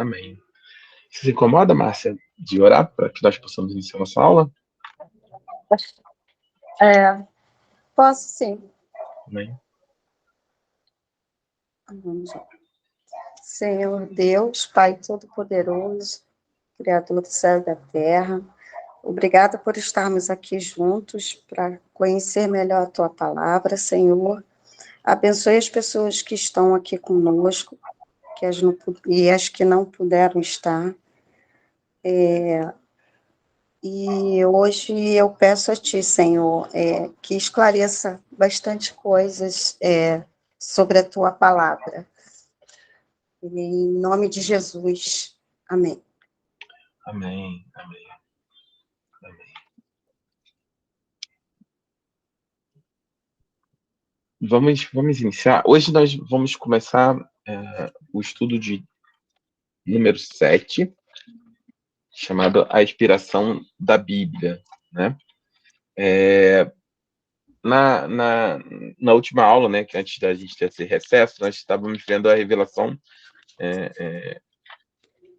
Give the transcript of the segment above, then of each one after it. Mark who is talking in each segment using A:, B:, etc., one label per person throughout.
A: Amém. Você se incomoda, Márcia, de orar para que nós possamos iniciar nossa aula?
B: Posso sim.
A: Amém.
B: Vamos lá. Senhor Deus, Pai Todo-Poderoso, Criador do céu e da terra, obrigada por estarmos aqui juntos para conhecer melhor a Tua palavra, Senhor. Abençoe as pessoas que estão aqui conosco e as que não puderam estar. E hoje eu peço a Ti, Senhor, que esclareça bastante coisas sobre a Tua palavra. Em nome de Jesus. Amém.
A: Amém. Amém. Amém. Vamos iniciar. Hoje nós vamos começar o estudo de número 7, chamado A Inspiração da Bíblia, né? Na última aula, né, que antes da gente ter esse recesso, nós estávamos vendo a revelação,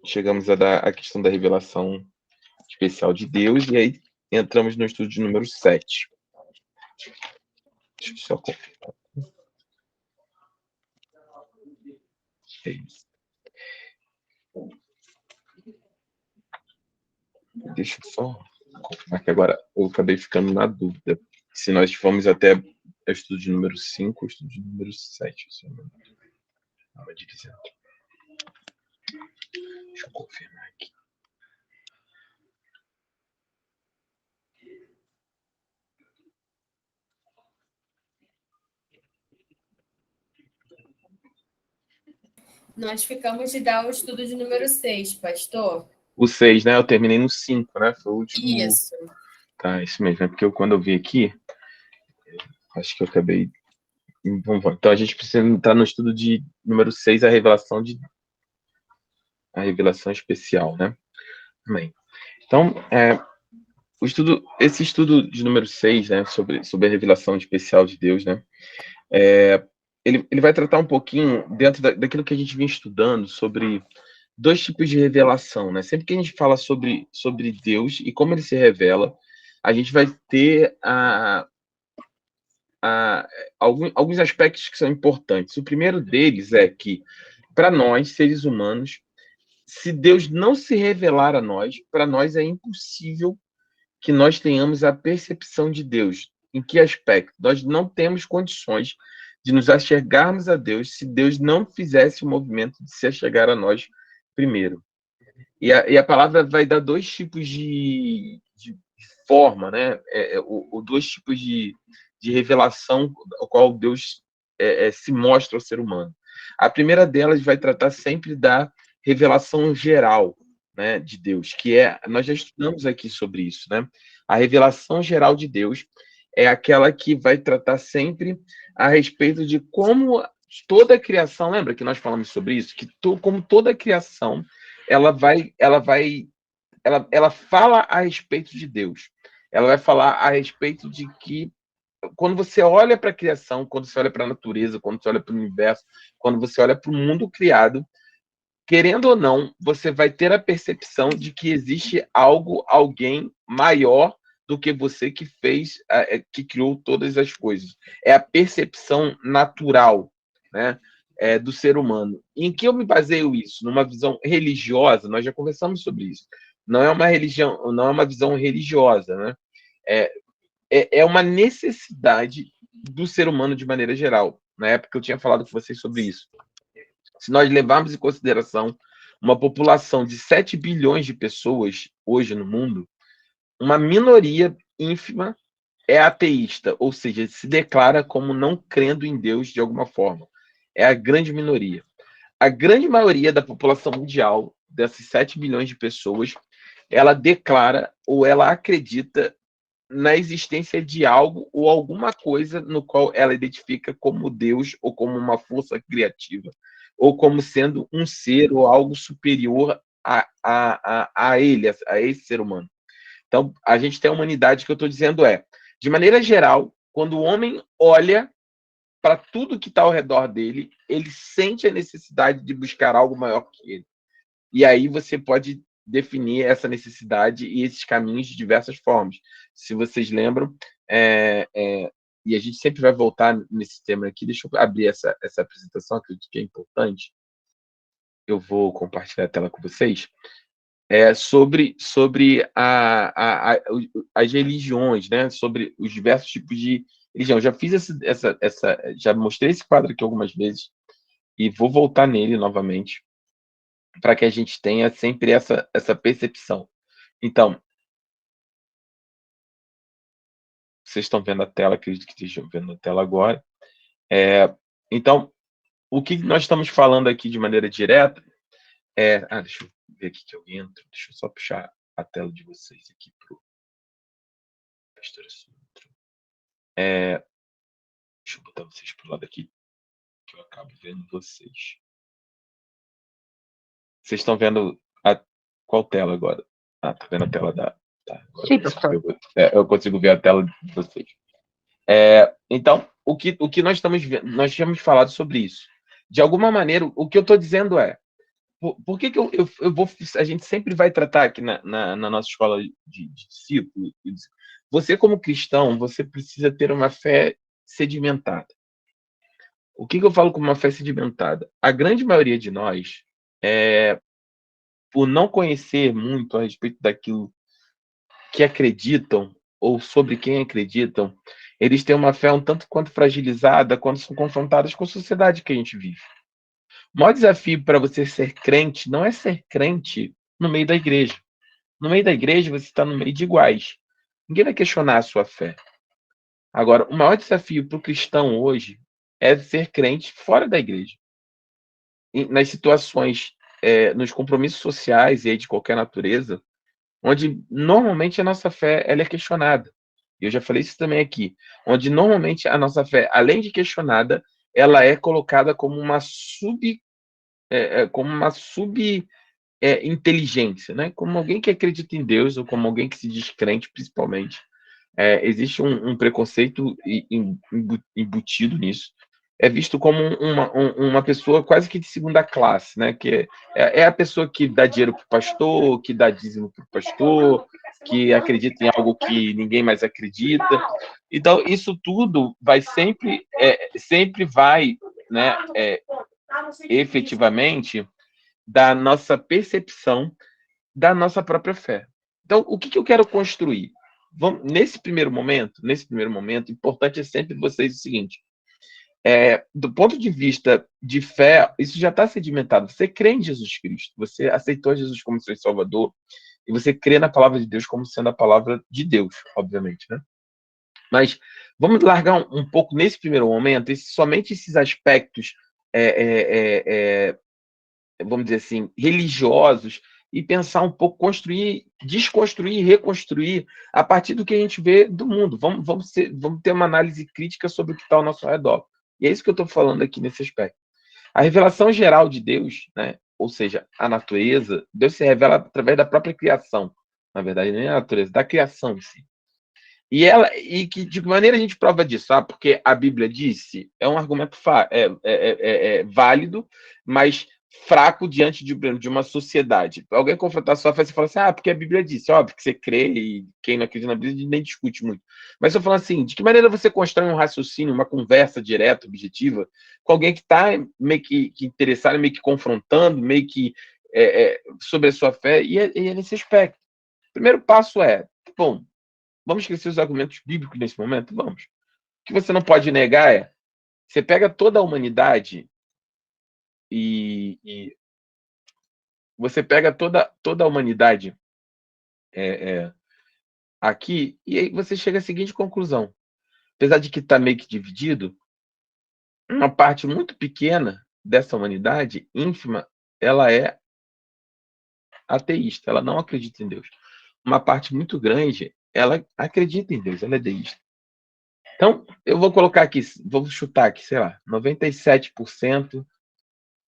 A: chegamos a questão da revelação especial de Deus, e aí entramos no estudo de número 7. Deixa eu só confirmar. É isso. Deixa eu só confirmar que agora eu acabei ficando na dúvida. Se nós formos até o estudo de número 5, o estudo de número 7. Deixa eu confirmar aqui.
C: Nós ficamos de dar o estudo de número 6, pastor.
A: O 6, né? Eu terminei no 5, né? Foi o último.
C: Isso.
A: Tá, isso mesmo. É porque quando eu vi aqui, acho que eu acabei. Então a gente precisa entrar no estudo de número 6, a revelação especial, né? Amém. Então, esse estudo de número 6, né, sobre a revelação especial de Deus, né? Ele vai tratar um pouquinho dentro daquilo que a gente vem estudando sobre dois tipos de revelação, né? Sempre que a gente fala sobre Deus e como ele se revela, a gente vai ter alguns aspectos que são importantes. O primeiro deles é que, para nós, seres humanos, se Deus não se revelar a nós, para nós é impossível que nós tenhamos a percepção de Deus. Em que aspecto? Nós não temos condições de nos achegarmos a Deus se Deus não fizesse o movimento de se achegar a nós primeiro. E a palavra vai dar dois tipos de forma, né? Dois tipos de revelação ao qual Deus se mostra ao ser humano. A primeira delas vai tratar sempre da revelação geral, né, de Deus, que nós já estudamos aqui sobre isso, né? A revelação geral de Deus é aquela que vai tratar sempre a respeito de como toda a criação, lembra que nós falamos sobre isso? Que como toda a criação, ela fala a respeito de Deus. Ela vai falar a respeito de que quando você olha para a criação, quando você olha para a natureza, quando você olha para o universo, quando você olha para o mundo criado, querendo ou não, você vai ter a percepção de que existe alguém maior do que você que que criou todas as coisas. É a percepção natural, né, do ser humano. Em que eu me baseio isso? Numa visão religiosa, nós já conversamos sobre isso. Não é uma religião, não é uma visão religiosa, né? É uma necessidade do ser humano de maneira geral. Na época eu tinha falado com vocês sobre isso. Se nós levarmos em consideração uma população de 7 bilhões de pessoas hoje no mundo, uma minoria ínfima é ateísta, ou seja, se declara como não crendo em Deus de alguma forma. É a grande minoria. A grande maioria da população mundial, dessas 7 bilhões de pessoas, ela declara ou ela acredita na existência de algo ou alguma coisa no qual ela identifica como Deus ou como uma força criativa, ou como sendo um ser ou algo superior a ele, a esse ser humano. Então, a gente tem a humanidade que eu estou dizendo de maneira geral, quando o homem olha para tudo que está ao redor dele, ele sente a necessidade de buscar algo maior que ele. E aí você pode definir essa necessidade e esses caminhos de diversas formas. Se vocês lembram, e a gente sempre vai voltar nesse tema aqui, deixa eu abrir essa apresentação, acredito que é importante. Eu vou compartilhar a tela com vocês. Sobre as religiões, né? Sobre os diversos tipos de religião. Já fiz já mostrei esse quadro aqui algumas vezes e vou voltar nele novamente para que a gente tenha sempre essa percepção. Então, vocês estão vendo a tela, acredito que estejam vendo a tela agora. Então, o que nós estamos falando aqui de maneira direta deixa eu ver aqui que eu entro. Deixa eu só puxar a tela de vocês aqui para o pastor Assunto. Deixa eu botar vocês para o lado aqui, que eu acabo vendo vocês. Vocês estão vendo qual tela agora? Tá vendo a tela da... Tá, agora
B: Sim, pastor.
A: eu consigo ver a tela de vocês. Então, o que nós estamos vendo, nós tínhamos falado sobre isso. De alguma maneira, o que eu estou dizendo por que a gente sempre vai tratar aqui na nossa escola de discípulo, você como cristão, você precisa ter uma fé sedimentada. O que eu falo como uma fé sedimentada? A grande maioria de nós, por não conhecer muito a respeito daquilo que acreditam, ou sobre quem acreditam, eles têm uma fé um tanto quanto fragilizada quando são confrontados com a sociedade que a gente vive. O maior desafio para você ser crente não é ser crente no meio da igreja. No meio da igreja, você está no meio de iguais. Ninguém vai questionar a sua fé. Agora, o maior desafio para o cristão hoje é ser crente fora da igreja. Nas situações, nos compromissos sociais e aí de qualquer natureza, onde normalmente a nossa fé ela é questionada. Eu já falei isso também aqui. Onde normalmente a nossa fé, além de questionada, ela é colocada como uma inteligência, né? Como alguém que acredita em Deus ou como alguém que se diz crente, principalmente. Existe um preconceito embutido nisso. É visto como uma pessoa quase que de segunda classe, né? Que é a pessoa que dá dinheiro para o pastor, que dá dízimo para o pastor, que acredita em algo que ninguém mais acredita. Então, isso tudo vai sempre vai, né? Efetivamente, da nossa percepção da nossa própria fé. Então, o que eu quero construir? Nesse primeiro momento, importante é sempre vocês o seguinte: do ponto de vista de fé, isso já está sedimentado. Você crê em Jesus Cristo, você aceitou Jesus como seu Salvador, e você crê na palavra de Deus como sendo a palavra de Deus, obviamente, né? Mas vamos largar um pouco nesse primeiro momento, somente esses aspectos, vamos dizer assim, religiosos, e pensar um pouco, construir, desconstruir e reconstruir a partir do que a gente vê do mundo. Vamos ter uma análise crítica sobre o que está ao nosso redor. E é isso que eu estou falando aqui nesse aspecto. A revelação geral de Deus, né, ou seja, a natureza, Deus se revela através da própria criação. Na verdade, nem a natureza, da criação em si. E de que maneira a gente prova disso? Porque a Bíblia disse, é um argumento válido, mas fraco diante de uma sociedade. Alguém confrontar a sua fé e fala assim, porque a Bíblia disse, óbvio que você crê, e quem não acredita na Bíblia nem discute muito. Mas eu falo assim, de que maneira você constrói um raciocínio, uma conversa direta, objetiva, com alguém que está meio que interessado, meio que confrontando, meio que sobre a sua fé, e é nesse aspecto. O primeiro passo bom, vamos esquecer os argumentos bíblicos nesse momento? Vamos. O que você não pode negar você pega toda a humanidade e você pega toda a humanidade aqui e aí você chega à seguinte conclusão. Apesar de que está meio que dividido, uma parte muito pequena dessa humanidade, ínfima, ela é ateísta, ela não acredita em Deus. Uma parte muito grande, ela acredita em Deus, ela é deísta. Então, eu vou colocar aqui, vou chutar aqui, sei lá, 97%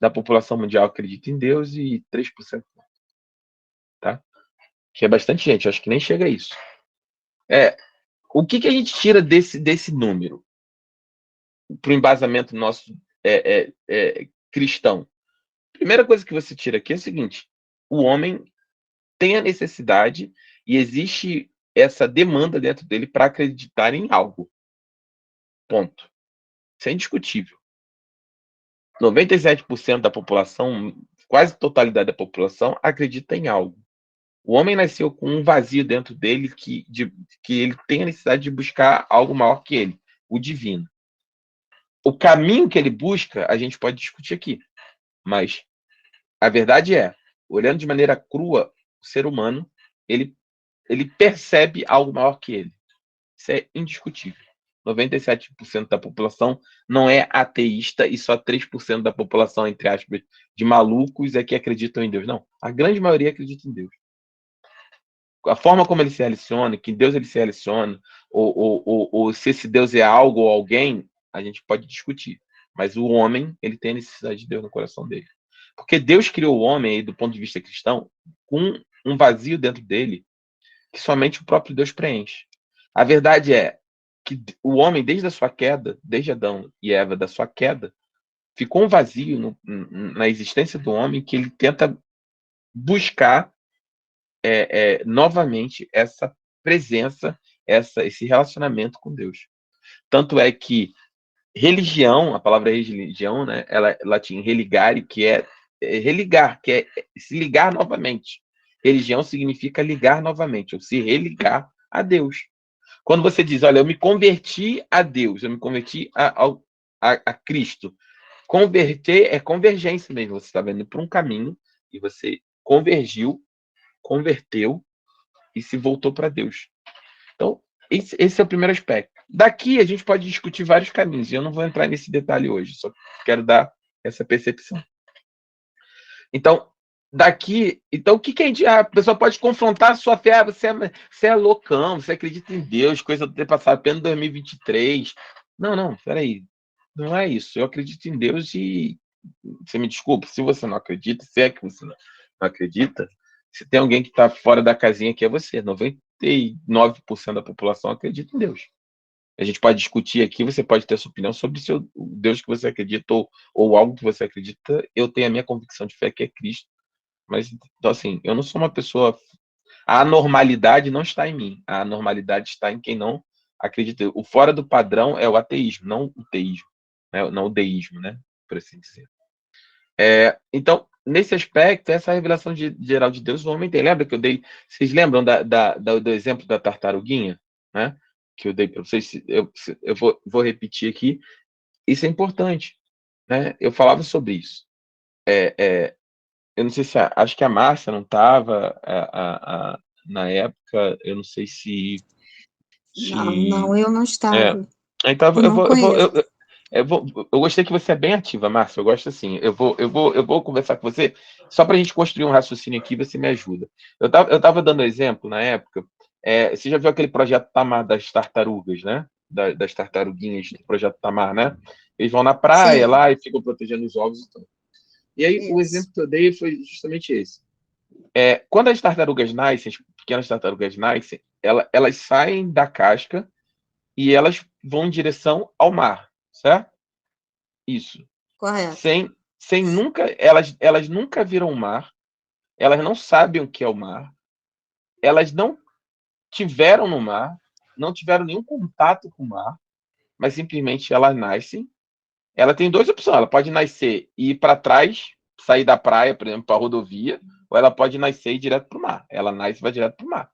A: da população mundial acredita em Deus e 3% não, tá? Que é bastante gente, eu acho que nem chega a isso. O que a gente tira desse número para o embasamento nosso cristão? Primeira coisa que você tira aqui é o seguinte: o homem tem a necessidade e existe essa demanda dentro dele para acreditar em algo. Ponto. Isso é indiscutível. 97% da população, quase a totalidade da população, acredita em algo. O homem nasceu com um vazio dentro dele que ele tem a necessidade de buscar algo maior que ele, o divino. O caminho que ele busca, a gente pode discutir aqui. Mas a verdade é, olhando de maneira crua, o ser humano, ele percebe algo maior que ele. Isso é indiscutível. 97% da população não é ateísta e só 3% da população, entre aspas, de malucos é que acreditam em Deus. Não, a grande maioria acredita em Deus. A forma como ele se relaciona, que Deus ele se relaciona, ou se esse Deus é algo ou alguém, a gente pode discutir. Mas o homem, ele tem a necessidade de Deus no coração dele. Porque Deus criou o homem, aí, do ponto de vista cristão, com um vazio dentro dele que somente o próprio Deus preenche. A verdade é que o homem, desde a sua queda, desde Adão e Eva, da sua queda, ficou um vazio na existência do homem que ele tenta buscar novamente essa presença, esse relacionamento com Deus. Tanto é que religião, a palavra religião, né, ela é latim religare, que é religar, que é se ligar novamente. Religião significa ligar novamente, ou se religar a Deus. Quando você diz, olha, eu me converti a Deus, eu me converti a Cristo. Converter é convergência mesmo. Você está vendo por um caminho e você convergiu, converteu e se voltou para Deus. Então, esse é o primeiro aspecto. Daqui a gente pode discutir vários caminhos, e eu não vou entrar nesse detalhe hoje, só quero dar essa percepção. Então, o que a pessoa pode confrontar a sua fé? Você é loucão, você acredita em Deus, coisa do ter passado apenas 2023. Não, peraí. Não é isso. Eu acredito em Deus e você me desculpa, se você não acredita, se é que você não acredita, se tem alguém que está fora da casinha que é você. 99% da população acredita em Deus. A gente pode discutir aqui, você pode ter sua opinião sobre o Deus que você acredita ou algo que você acredita. Eu tenho a minha convicção de fé que é Cristo. Mas, então, assim, eu não sou uma pessoa... A anormalidade não está em mim. A anormalidade está em quem não acredita. O fora do padrão é o ateísmo, não o teísmo. Né? Não o deísmo, né? Por assim dizer. Então, nesse aspecto, essa revelação geral de Deus, o homem tem. Lembra que eu dei... Vocês lembram do exemplo da tartaruguinha? Né? Que eu dei para vocês? Eu vou repetir aqui. Isso é importante. Né? Eu falava sobre isso. Eu não sei se... Acho que a Márcia não estava na época. Eu não sei se...
B: Não, eu não estava.
A: Então,
B: Eu não conheço.
A: eu gostei que você é bem ativa, Márcia. Eu gosto assim. Eu vou conversar com você só para a gente construir um raciocínio aqui. Você me ajuda. Eu tava dando exemplo na época. Você já viu aquele projeto Tamar das tartarugas, né? Das tartaruguinhas do projeto Tamar, né? Eles vão na praia
B: Sim.
A: lá e ficam protegendo os ovos e tudo. E aí o
B: Isso.
A: exemplo que eu dei foi justamente esse. Quando as tartarugas nascem, as pequenas tartarugas nascem, elas saem da casca e elas vão em direção ao mar, certo? Isso.
B: Correto.
A: Sem nunca, elas nunca viram o mar, elas não sabem o que é o mar, elas não tiveram no mar, não tiveram nenhum contato com o mar, mas simplesmente elas nascem. Ela tem duas opções, ela pode nascer e ir para trás, sair da praia, por exemplo, para a rodovia, ou ela pode nascer e ir direto para o mar. Ela nasce e vai direto para o mar.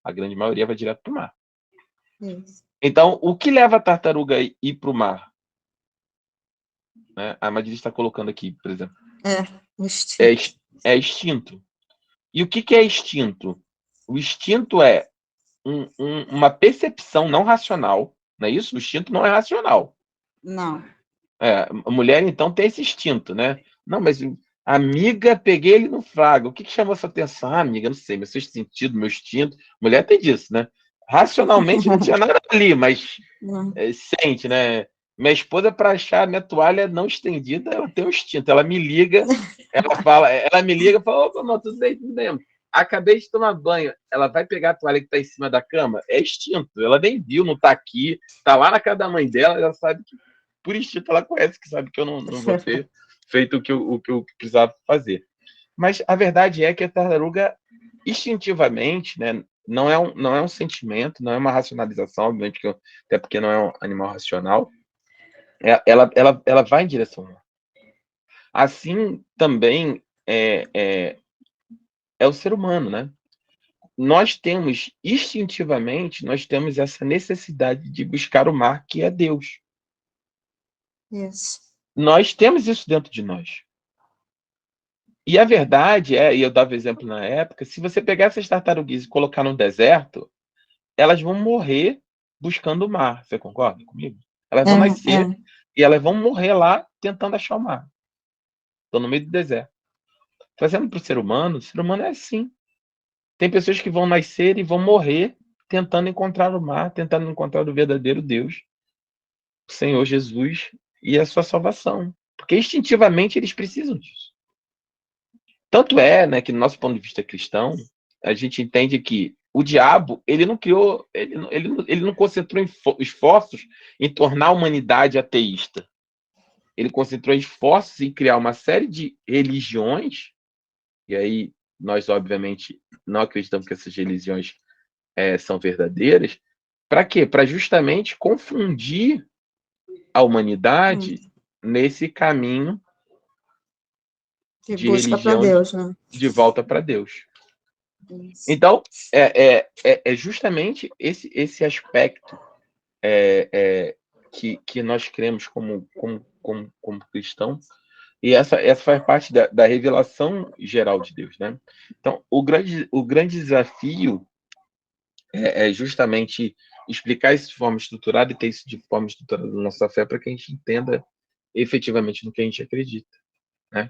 A: A grande maioria vai direto para o mar.
B: Isso.
A: Então, o que leva a tartaruga a ir para o mar? Né? A Madrid está colocando aqui, por exemplo.
B: O instinto.
A: É instinto. E o que é instinto? O instinto é uma percepção não racional, não é isso? O instinto não é racional.
B: Não.
A: A mulher, então, tem esse instinto, né? Não, mas amiga, peguei ele no flagra. O que chamou essa atenção? Amiga, não sei, meu sexto sentido, meu instinto. Mulher tem disso, né? Racionalmente não tinha nada ali, mas sente, né? Minha esposa, para achar a minha toalha não estendida, ela tem um instinto. Ela me liga, ela me liga e fala, opa, amor, tudo bem, tudo bem. Acabei de tomar banho. Ela vai pegar a toalha que está em cima da cama? É instinto. Ela nem viu, não está aqui, está lá na casa da mãe dela, ela sabe que, por instinto, ela conhece, que sabe que eu não vou ter feito o que eu precisava fazer. Mas a verdade é que a tartaruga, instintivamente, né, não é um sentimento, não é uma racionalização, obviamente, até porque não é um animal racional, ela vai em direção ao mar. Assim também é o ser humano, né? Instintivamente, nós temos essa necessidade de buscar o mar, que é Deus.
B: Isso.
A: Nós temos isso dentro de nós. E a verdade é, e eu dava exemplo na época, se você pegar essas tartaruguinhas e colocar no deserto, elas vão morrer buscando o mar. Você concorda comigo? Elas vão nascer e elas vão morrer lá tentando achar o mar. Estão no meio do deserto. Trazendo para o ser humano é assim. Tem pessoas que vão nascer e vão morrer tentando encontrar o mar, tentando encontrar o verdadeiro Deus, o Senhor Jesus e a sua salvação. Porque instintivamente eles precisam disso. Tanto é, né, que no nosso ponto de vista cristão, a gente entende que o diabo, ele não criou, ele não concentrou esforços em tornar a humanidade ateísta. Ele concentrou esforços em criar uma série de religiões, e aí nós, obviamente, não acreditamos que essas religiões são verdadeiras. Para quê? Para justamente confundir a humanidade nesse caminho de
B: busca para
A: religião
B: Deus, né?
A: de volta para Deus.
B: Isso.
A: Então, é justamente esse aspecto que nós cremos como cristãos, e essa faz parte da revelação geral de Deus, né? Então, o grande desafio é justamente explicar isso de forma estruturada e ter isso de forma estruturada na nossa fé para que a gente entenda efetivamente no que a gente acredita, né?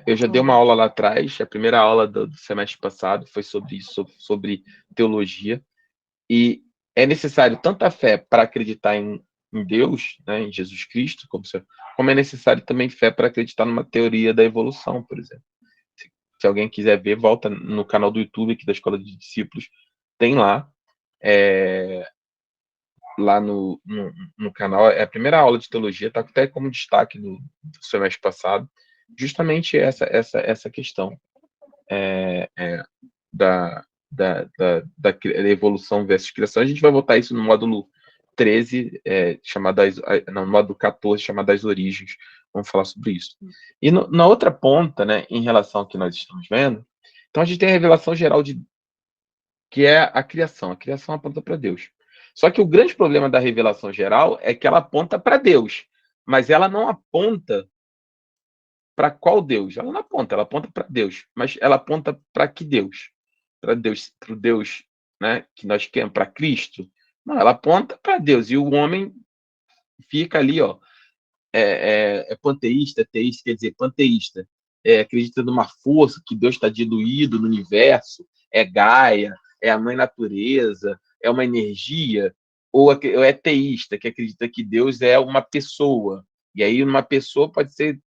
A: Eu já dei uma aula lá atrás, a primeira aula do semestre passado foi sobre isso, sobre teologia, e é necessário tanta fé para acreditar em Deus, né, em Jesus Cristo, como é necessário também fé para acreditar numa teoria da evolução, por exemplo. Se alguém quiser ver, volta no canal do YouTube aqui da Escola de Discípulos, tem lá, lá no canal, é a primeira aula de teologia, está até como destaque do semestre passado, justamente essa questão da evolução versus criação. A gente vai botar isso no módulo 13, no módulo 14, chamado As Origens. Vamos falar sobre isso. E na outra ponta, né, em relação ao que nós estamos vendo, então a gente tem a revelação geral que é a criação. A criação aponta para Deus. Só que o grande problema da revelação geral é que ela aponta para Deus, mas ela não aponta para qual Deus? Ela não aponta, ela aponta para Deus, mas ela aponta para que Deus? Para o Deus, né, que nós queremos, para Cristo? Não, ela aponta para Deus, e o homem fica ali, ó, panteísta, teísta, quer dizer, panteísta, acredita numa força, que Deus está diluído no universo, é Gaia, é a mãe natureza, é uma energia, ou é teísta, que acredita que Deus é uma pessoa, e aí uma pessoa pode ser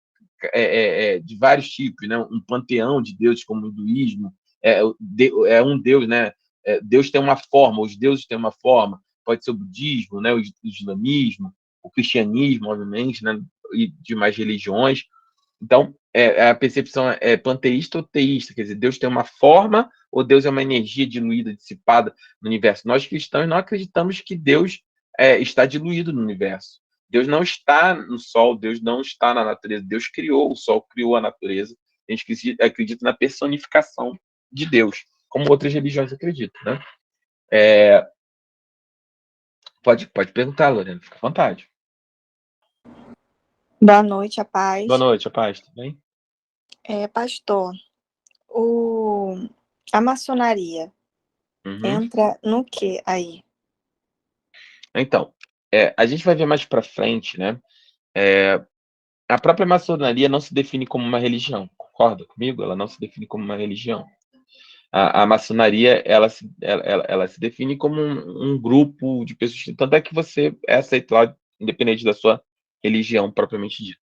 A: de vários tipos, né? Um panteão de deuses, como o hinduísmo, um deus, né? Deus tem uma forma, os deuses têm uma forma, pode ser o budismo, né? O islamismo, o cristianismo, obviamente, né? E demais religiões. Então, a percepção é panteísta ou teísta, quer dizer, Deus tem uma forma ou Deus é uma energia diluída, dissipada no universo. Nós cristãos não acreditamos que Deus está diluído no universo. Deus não está no sol, Deus não está na natureza. Deus criou o sol, criou a natureza. A gente acredita na personificação de Deus, como outras religiões acreditam, né? Pode perguntar, Lorena, fica à vontade.
D: Boa noite, a paz.
A: Boa noite, a paz, tudo bem?
D: Pastor, a maçonaria entra no que aí?
A: Então, a gente vai ver mais para frente, né? A própria maçonaria não se define como uma religião, concorda comigo? Ela não se define como uma religião. A maçonaria, ela se define como um grupo de pessoas, tanto é que você é aceito lá, independente da sua religião propriamente dita.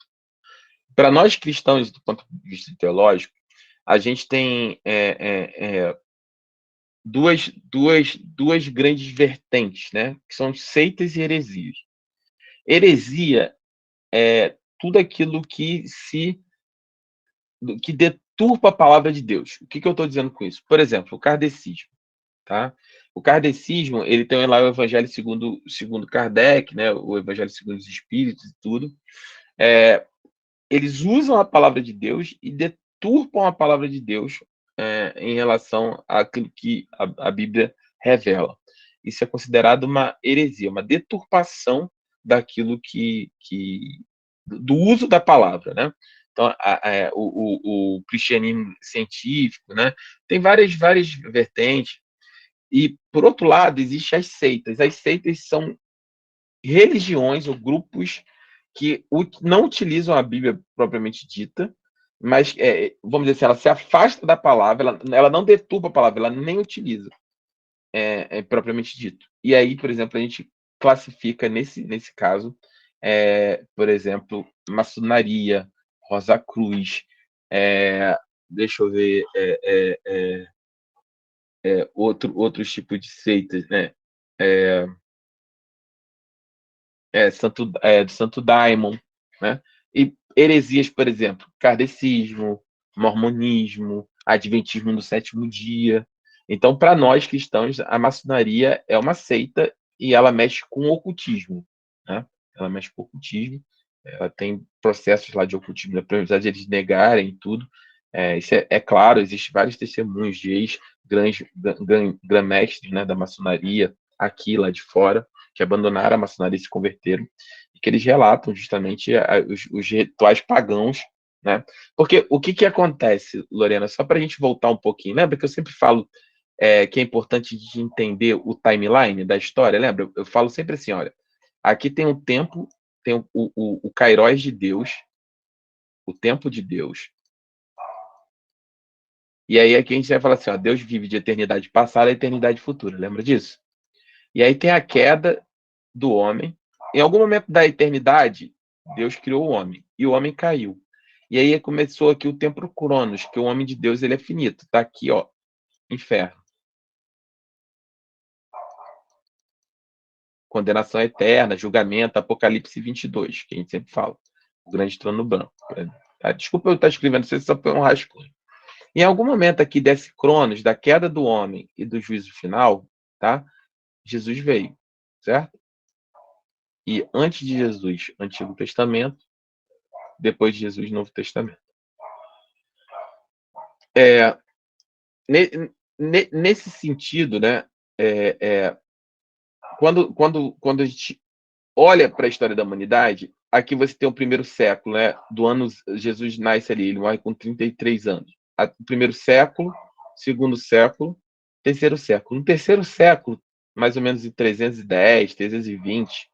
A: Para nós cristãos, do ponto de vista teológico, a gente tem duas grandes vertentes, né? Que são seitas e heresias. Heresia é tudo aquilo que deturpa a palavra de Deus. O que eu estou dizendo com isso? Por exemplo, o kardecismo. Tá? O kardecismo, ele tem lá o Evangelho segundo Kardec, né? O Evangelho segundo os Espíritos e tudo. Eles usam a palavra de Deus e deturpam a palavra de Deus em relação àquilo que a Bíblia revela. Isso é considerado uma heresia, uma deturpação daquilo do uso da palavra, né? Então, o cristianismo científico, né? Tem várias vertentes. E, por outro lado, existem as seitas. As seitas são religiões ou grupos que não utilizam a Bíblia propriamente dita, mas, vamos dizer assim, ela se afasta da palavra, ela não deturpa a palavra, ela nem utiliza propriamente dito. E aí, por exemplo, a gente classifica nesse caso, por exemplo, maçonaria, Rosa Cruz, deixa eu ver, outros tipos de seitas, né? Do Santo Daimon, né? E heresias, por exemplo, kardecismo, mormonismo, adventismo do sétimo dia. Então, para nós cristãos, a maçonaria é uma seita e ela mexe com o ocultismo, né? Ela mexe com o ocultismo, ela tem processos lá de ocultismo, apesar de eles negarem tudo. Isso é claro, existem vários testemunhos de ex-grã-mestres, né, da maçonaria, aqui lá de fora, que abandonaram a maçonaria e se converteram, e que eles relatam justamente os rituais pagãos, né? Porque o que acontece, Lorena, só para a gente voltar um pouquinho, lembra que eu sempre falo que é importante de entender o timeline da história, lembra? Eu falo sempre assim, olha, aqui tem um tempo, tem o Kairos de Deus, o tempo de Deus, e aí aqui a gente vai falar assim, ó, Deus vive de eternidade passada a eternidade futura, lembra disso? E aí tem a queda do homem. Em algum momento da eternidade, Deus criou o homem e o homem caiu. E aí começou aqui o tempo Cronos, que o homem de Deus ele é finito. Tá aqui, ó, inferno. Condenação eterna, julgamento, Apocalipse 22, que a gente sempre fala. O grande trono branco. Desculpa eu estar escrevendo isso, só foi um rascunho. Em algum momento aqui desse Cronos, da queda do homem e do juízo final, tá? Jesus veio, certo? E antes de Jesus, Antigo Testamento, depois de Jesus, Novo Testamento. Nesse sentido, né, quando a gente olha para a história da humanidade, aqui você tem o primeiro século, né, do ano Jesus nasce ali, ele morre com 33 anos. O primeiro século, segundo século, terceiro século. No terceiro século, mais ou menos em 310, 320,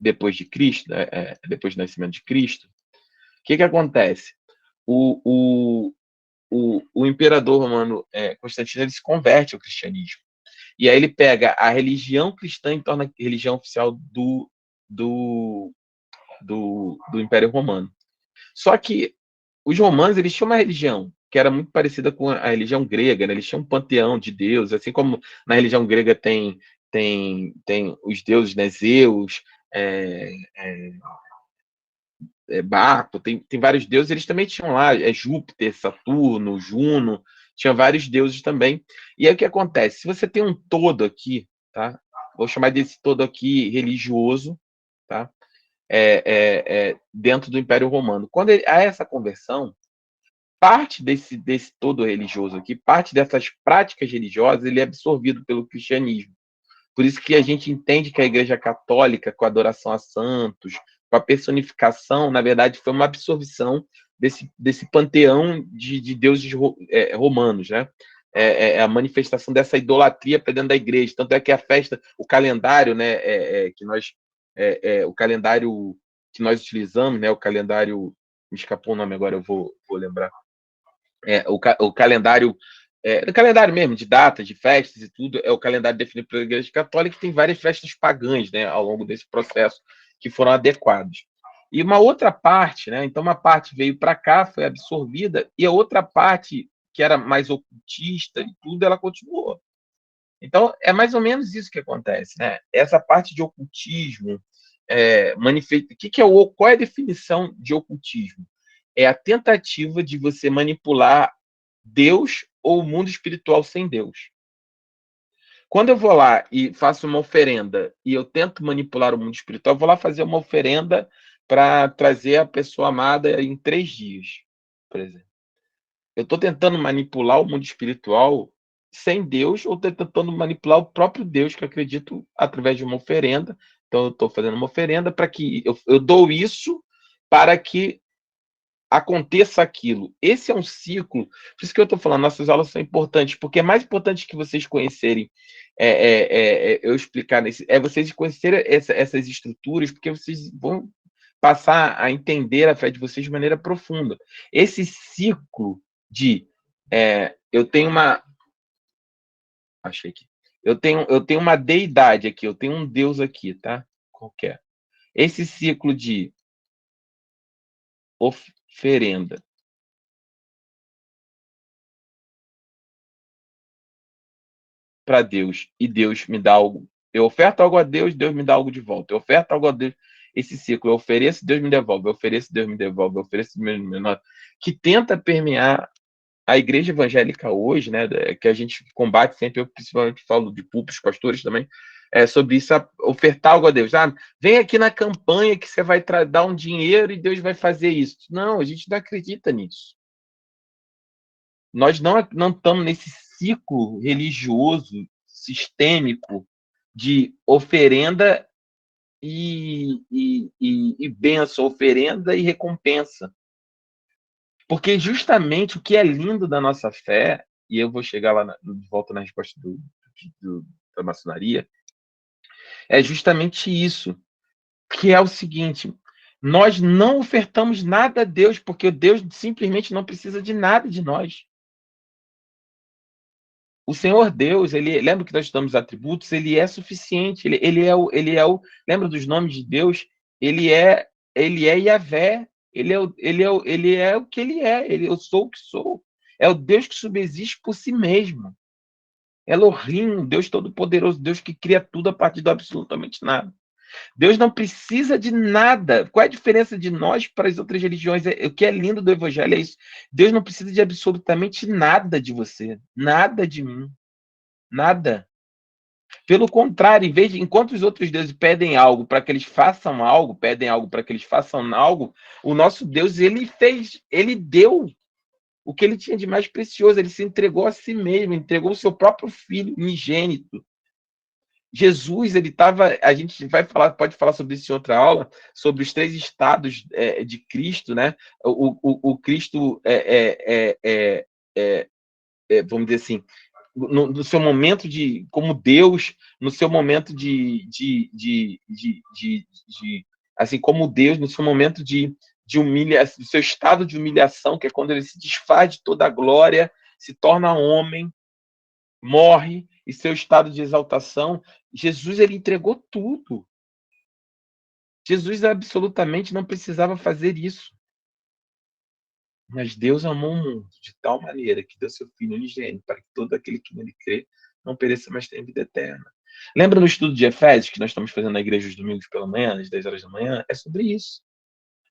A: depois de Cristo, né, depois do nascimento de Cristo, o que acontece? O imperador romano Constantino ele se converte ao cristianismo. E aí ele pega a religião cristã e torna a religião oficial do Império Romano. Só que os romanos eles tinham uma religião que era muito parecida com a religião grega, né? Eles tinham um panteão de deuses, assim como na religião grega tem os deuses, né? Zeus, Baco, tem vários deuses, eles também tinham lá, Júpiter, Saturno, Juno, tinha vários deuses também. E aí o que acontece? Se você tem um todo aqui, tá? Vou chamar desse todo aqui religioso, tá? Dentro do Império Romano. Quando há essa conversão, parte desse todo religioso aqui, parte dessas práticas religiosas, ele é absorvido pelo cristianismo. Por isso que a gente entende que a Igreja Católica, com a adoração a santos, com a personificação, na verdade, foi uma absorção desse panteão de deuses romanos, né? A manifestação dessa idolatria para dentro da igreja. Tanto é que a festa, o calendário, né, o calendário que nós utilizamos, né, o calendário, me escapou o nome agora, eu vou lembrar. O calendário o calendário mesmo, de datas, de festas e tudo, é o calendário definido pela Igreja Católica, que tem várias festas pagãs, né, ao longo desse processo, que foram adequados. E uma outra parte, né, então uma parte veio para cá, foi absorvida, e a outra parte, que era mais ocultista e tudo, ela continuou. Então, é mais ou menos isso que acontece, né? Essa parte de ocultismo, qual é a definição de ocultismo? é a tentativa de você manipular Deus ou o mundo espiritual sem Deus. Quando eu vou lá e faço uma oferenda e eu tento manipular o mundo espiritual, eu vou lá fazer uma oferenda para trazer a pessoa amada em 3 dias, por exemplo. Eu estou tentando manipular o mundo espiritual sem Deus ou estou tentando manipular o próprio Deus, que eu acredito, através de uma oferenda. Então, eu estou fazendo uma oferenda para que eu dou isso para que aconteça aquilo. Esse é um ciclo. Por isso que eu estou falando, nossas aulas são importantes, porque é mais importante que vocês conhecerem, eu explicar nesse, é vocês conhecerem essas estruturas, porque vocês vão passar a entender a fé de vocês de maneira profunda. Esse ciclo de eu tenho uma. Achei aqui. Eu tenho uma deidade aqui, eu tenho um Deus aqui, tá? Qualquer. Esse ciclo de oferenda. Para Deus e Deus me dá algo. Eu oferto algo a Deus, Deus me dá algo de volta. Eu oferto algo a Deus. Esse ciclo, eu ofereço, Deus me devolve. Eu ofereço, Deus me devolve. Eu ofereço, Deus me devolve. Que tenta permear a igreja evangélica hoje, né, que a gente combate sempre, eu principalmente falo de púlpitos, pastores também, sobre isso, ofertar algo a Deus. Vem aqui na campanha que você vai dar um dinheiro e Deus vai fazer isso. Não, a gente não acredita nisso. Nós não estamos nesse ciclo religioso, sistêmico, de oferenda e benção, oferenda e recompensa. Porque justamente o que é lindo da nossa fé, e eu vou chegar lá de volta na resposta da maçonaria, é justamente isso, que é o seguinte: nós não ofertamos nada a Deus, porque Deus simplesmente não precisa de nada de nós. O Senhor Deus, lembra que nós estudamos atributos, ele é suficiente, lembra dos nomes de Deus? Ele é Yahvé, ele é o que ele é, eu sou o que sou. É o Deus que subsiste por si mesmo. Elohim, Deus Todo-Poderoso, Deus que cria tudo a partir do absolutamente nada. Deus não precisa de nada. Qual é a diferença de nós para as outras religiões? O que é lindo do Evangelho é isso. Deus não precisa de absolutamente nada de você, nada de mim, nada. Pelo contrário, enquanto os outros deuses pedem algo para que eles façam algo, o nosso Deus, ele deu o que ele tinha de mais precioso, ele se entregou a si mesmo, entregou o seu próprio filho unigênito. Jesus, a gente pode falar sobre isso em outra aula, sobre os 3 estados de Cristo, né? O Cristo vamos dizer assim, no seu momento como Deus, no seu momento assim como Deus, no seu momento de humilhação, no seu estado de humilhação, que é quando ele se desfaz de toda a glória, se torna homem, morre, e seu estado de exaltação, Jesus, ele entregou tudo. Jesus absolutamente não precisava fazer isso. Mas Deus amou o mundo de tal maneira que deu seu Filho unigênito para que todo aquele que nele crê não pereça, mas tenha vida eterna. Lembra no estudo de Efésios que nós estamos fazendo na igreja os domingos pela manhã, às 10 horas da manhã? É sobre isso.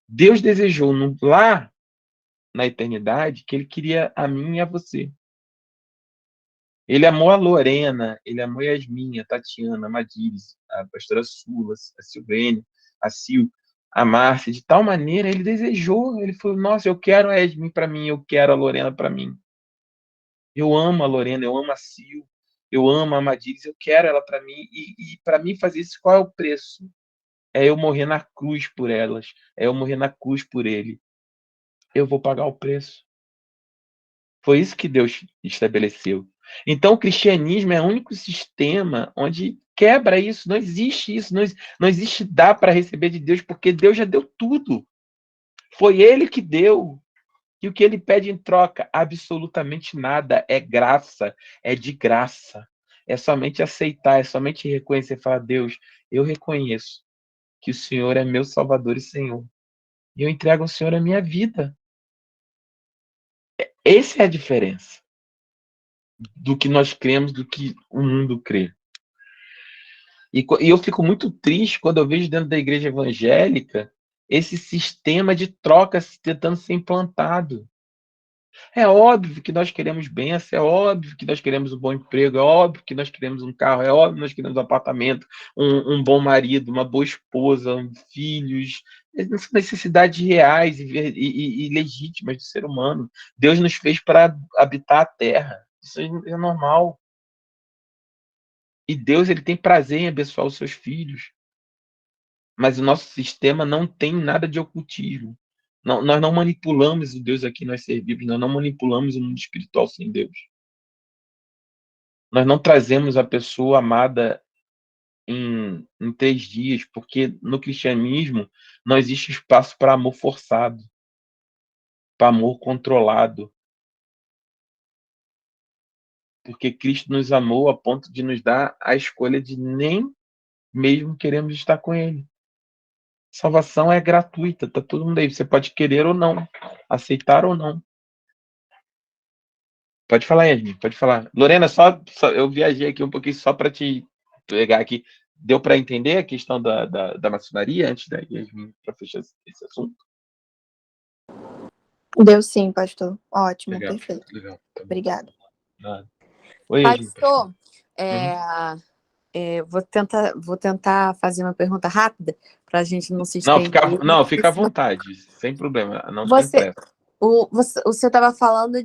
A: Deus desejou lá na eternidade que ele queria a mim e a você. Ele amou a Lorena, ele amou a Yasmin, a Tatiana, a Madiris, a pastora Sula, a Silvênia, a Sil, a Márcia, de tal maneira, ele desejou, ele falou, nossa, eu quero a Yasmin para mim, eu quero a Lorena para mim. Eu amo a Lorena, eu amo a Sil, eu amo a Madiris, eu quero ela para mim, e para mim fazer isso, qual é o preço? É eu morrer na cruz por elas, é eu morrer na cruz por ele. Eu vou pagar o preço. Foi isso que Deus estabeleceu. Então, o cristianismo é o único sistema onde quebra isso. Não existe isso. Não existe dar para receber de Deus, porque Deus já deu tudo. Foi Ele que deu. E o que Ele pede em troca? Absolutamente nada. É graça. É de graça. É somente aceitar, é somente reconhecer e falar, Deus, eu reconheço que o Senhor é meu Salvador e Senhor. E eu entrego ao Senhor a minha vida. Essa é a diferença do que nós cremos, do que o mundo crê. E eu fico muito triste quando eu vejo dentro da igreja evangélica esse sistema de troca tentando ser implantado. É óbvio que nós queremos bênção, é óbvio que nós queremos um bom emprego, é óbvio que nós queremos um carro, é óbvio que nós queremos um apartamento, um bom marido, uma boa esposa, filhos. Essas são necessidades reais e legítimas do ser humano. Deus nos fez para habitar a terra. Isso é normal. E Deus, ele tem prazer em abençoar os seus filhos. Mas o nosso sistema não tem nada de ocultismo. Não, nós não manipulamos o Deus a quem nós servimos, nós não manipulamos o mundo espiritual sem Deus. Nós não trazemos a pessoa amada em 3 dias, porque no cristianismo não existe espaço para amor forçado, para amor controlado. Porque Cristo nos amou a ponto de nos dar a escolha de nem mesmo queremos estar com Ele. Salvação é gratuita, tá todo mundo aí. Você pode querer ou não, aceitar ou não. Pode falar, Yasmin, pode falar. Lorena, eu viajei aqui um pouquinho só para te pegar aqui. Deu para entender a questão da maçonaria antes da Yasmin para fechar esse assunto?
D: Deu sim, pastor. Ótimo,
A: Legal,
D: perfeito.
A: legal. Tá bom.
D: Obrigada.
A: Nada. Oi, Yasmin.
E: Pastor, vou tentar fazer uma pergunta rápida para a gente não se estender.
A: Não, fica à vontade, sem problema. Não tem
E: Você,
A: pressa.
E: o senhor estava falando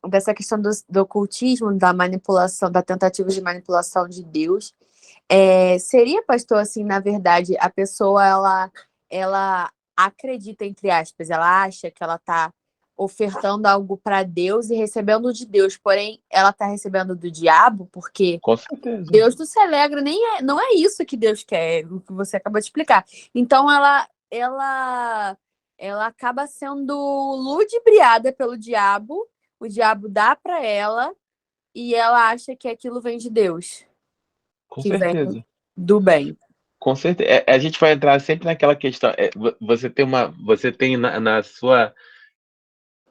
E: dessa questão do ocultismo, da manipulação, da tentativa de manipulação de Deus. Seria, pastor, assim, na verdade, a pessoa, ela acredita, entre aspas, ela acha que ela está ofertando algo para Deus e recebendo de Deus, porém, ela está recebendo do diabo, porque
A: Com certeza.
E: Deus não se alegra, não é isso que Deus quer, o que você acabou de explicar. Então, ela acaba sendo ludibriada pelo diabo, o diabo dá para ela e ela acha que aquilo vem de Deus,
A: Com
E: que
A: certeza.
E: vem do bem.
A: Com certeza. A gente vai entrar sempre naquela questão. Você tem na sua.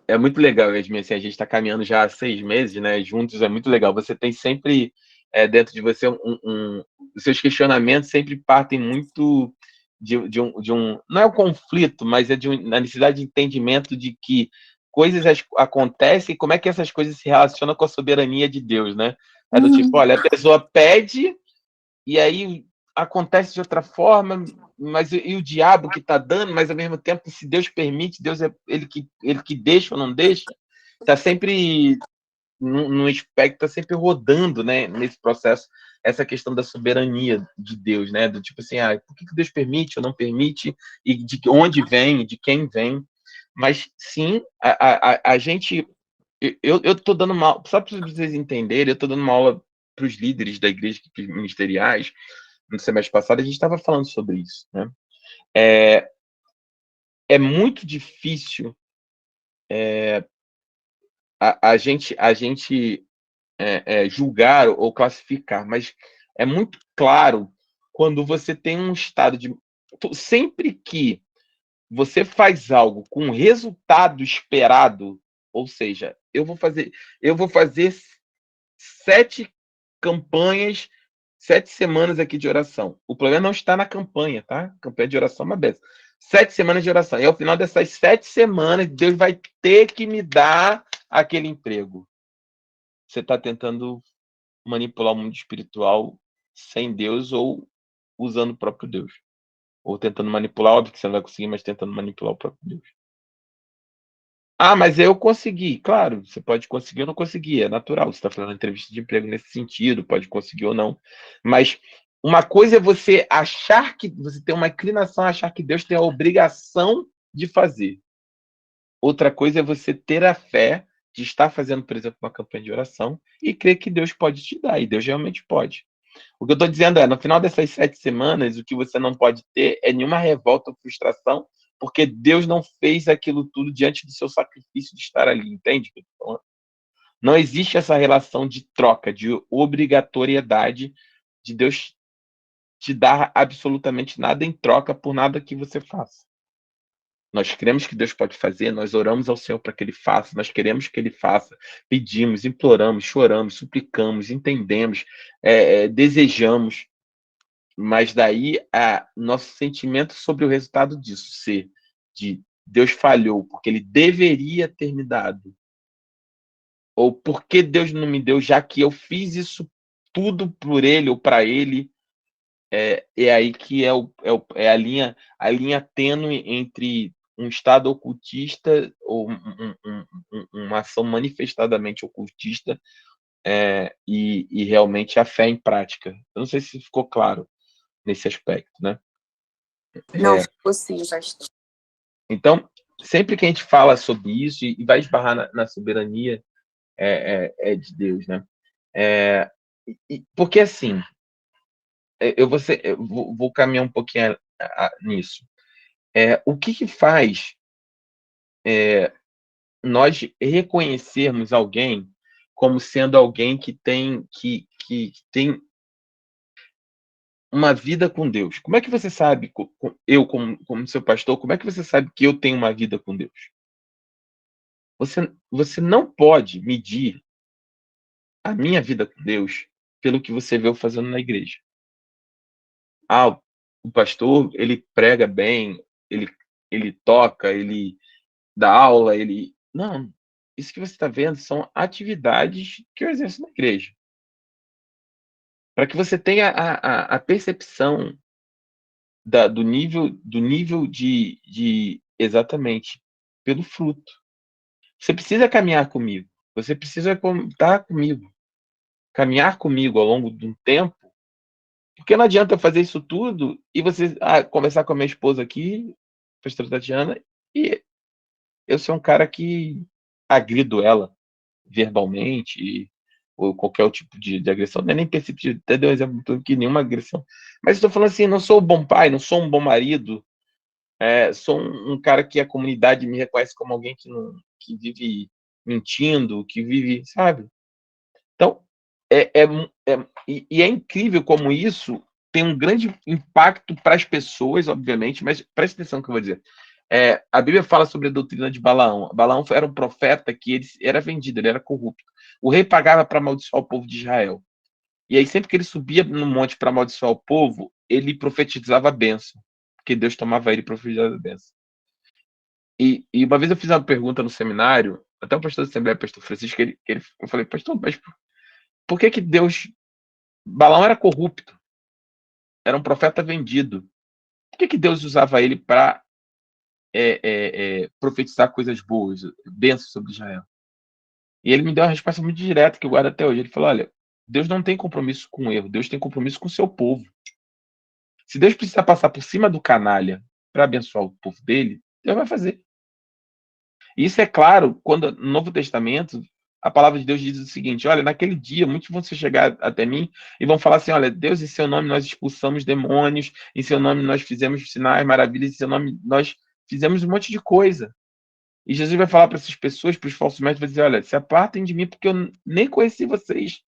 A: É muito legal, Yasmin, assim, a gente está caminhando já há 6 meses, né? Juntos é muito legal. Você tem sempre dentro de você os seus questionamentos sempre partem muito de um. Não é um conflito, mas é na necessidade de entendimento de que coisas acontecem e como é que essas coisas se relacionam com a soberania de Deus, né? É do tipo, olha, a pessoa pede e aí acontece de outra forma, mas e o diabo que está dando, mas ao mesmo tempo, se Deus permite, Deus é ele que deixa ou não deixa, está sempre no espectro, está sempre rodando, né, nesse processo, essa questão da soberania de Deus, né, do tipo assim, por que Deus permite ou não permite, e de onde vem, de quem vem, mas sim, a gente, eu estou dando uma, só para vocês entenderem, eu estou dando uma aula para os líderes da igreja ministeriais. No semestre passado a gente estava falando sobre isso, né? É muito difícil a gente julgar ou classificar, mas é muito claro quando você tem um estado de... Sempre que você faz algo com resultado esperado, ou seja, eu vou fazer 7 campanhas, 7 semanas aqui de oração. O problema não está na campanha, tá? Campanha de oração é uma benção. 7 semanas de oração. E ao final dessas 7 semanas, Deus vai ter que me dar aquele emprego. Você está tentando manipular o mundo espiritual sem Deus ou usando o próprio Deus. Ou tentando manipular, óbvio que você não vai conseguir, mas tentando manipular o próprio Deus. Mas eu consegui. Claro, você pode conseguir ou não conseguir, é natural. Você está fazendo entrevista de emprego nesse sentido, pode conseguir ou não. Mas uma coisa é você achar que você tem uma inclinação a achar que Deus tem a obrigação de fazer. Outra coisa é você ter a fé de estar fazendo, por exemplo, uma campanha de oração e crer que Deus pode te dar, e Deus realmente pode. O que eu estou dizendo no final dessas 7 semanas, o que você não pode ter é nenhuma revolta ou frustração, porque Deus não fez aquilo tudo diante do seu sacrifício de estar ali, entende? Não existe essa relação de troca, de obrigatoriedade de Deus te dar absolutamente nada em troca por nada que você faça. Nós cremos que Deus pode fazer, nós oramos ao Senhor para que Ele faça, nós queremos que Ele faça, pedimos, imploramos, choramos, suplicamos, entendemos, desejamos. Mas daí, nosso sentimento sobre o resultado disso ser de Deus falhou, porque ele deveria ter me dado, ou porque Deus não me deu, já que eu fiz isso tudo por ele ou para ele, é aí que é a linha tênue entre um estado ocultista ou uma ação manifestadamente ocultista, e realmente a fé em prática. Eu não sei se ficou claro nesse aspecto, né?
E: Não, ficou sim, pastor.
A: Então, sempre que a gente fala sobre isso e vai esbarrar na soberania de Deus, né? Porque assim, vou caminhar um pouquinho nisso. O que faz nós reconhecermos alguém como sendo alguém que tem uma vida com Deus? Como é que você sabe, eu como seu pastor, como é que você sabe que eu tenho uma vida com Deus? Você não pode medir a minha vida com Deus pelo que você vê eu fazendo na igreja. O pastor, ele prega bem, ele toca, ele dá aula, ele... Não, isso que você está vendo são atividades que eu exerço na igreja. Para que você tenha a percepção do nível de exatamente pelo fruto. Você precisa caminhar comigo. Você precisa estar comigo. Caminhar comigo ao longo de um tempo, porque não adianta eu fazer isso tudo e você conversar com a minha esposa aqui, pastora Tatiana, e eu sou um cara que agrido ela verbalmente, ou qualquer tipo de agressão. Não é nem perceptível, até deu um exemplo que nenhuma agressão. Mas estou falando assim, não sou um bom pai, não sou um bom marido, sou um cara que a comunidade me reconhece como alguém que vive mentindo, que vive, sabe? Então, é incrível como isso tem um grande impacto para as pessoas, obviamente, mas presta atenção no que eu vou dizer. A Bíblia fala sobre a doutrina de Balaão. Balaão era um profeta que ele era vendido, ele era corrupto. O rei pagava para amaldiçoar o povo de Israel. E aí, sempre que ele subia no monte para amaldiçoar o povo, ele profetizava a bênção, porque Deus tomava ele e profetizava a bênção. E uma vez eu fiz uma pergunta no seminário, até o pastor da Assembleia, o pastor Francisco, eu falei, pastor, mas por que Deus... Balaão era corrupto, era um profeta vendido. Por que Deus usava ele para profetizar coisas boas, bênçãos sobre Israel? E ele me deu uma resposta muito direta, que eu guardo até hoje. Ele falou, olha, Deus não tem compromisso com o erro, Deus tem compromisso com o seu povo. Se Deus precisar passar por cima do canalha para abençoar o povo dele, Deus vai fazer. E isso é claro quando no Novo Testamento a palavra de Deus diz o seguinte: olha, naquele dia muitos vão se chegar até mim e vão falar assim: olha, Deus, em seu nome nós expulsamos demônios, em seu nome nós fizemos sinais, maravilhas, em seu nome nós fizemos um monte de coisa. E Jesus vai falar para essas pessoas, para os falsos mestres, vai dizer: olha, se apartem de mim porque eu nem conheci vocês.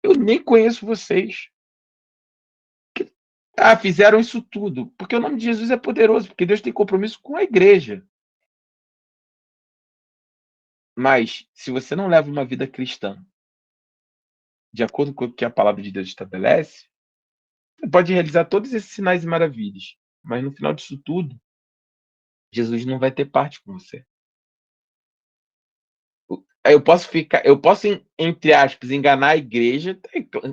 A: Eu nem conheço vocês. Fizeram isso tudo. Porque o nome de Jesus é poderoso, porque Deus tem compromisso com a igreja. Mas, se você não leva uma vida cristã de acordo com o que a palavra de Deus estabelece, você pode realizar todos esses sinais e maravilhas, mas no final disso tudo, Jesus não vai ter parte com você. Eu posso, entre aspas, enganar a igreja.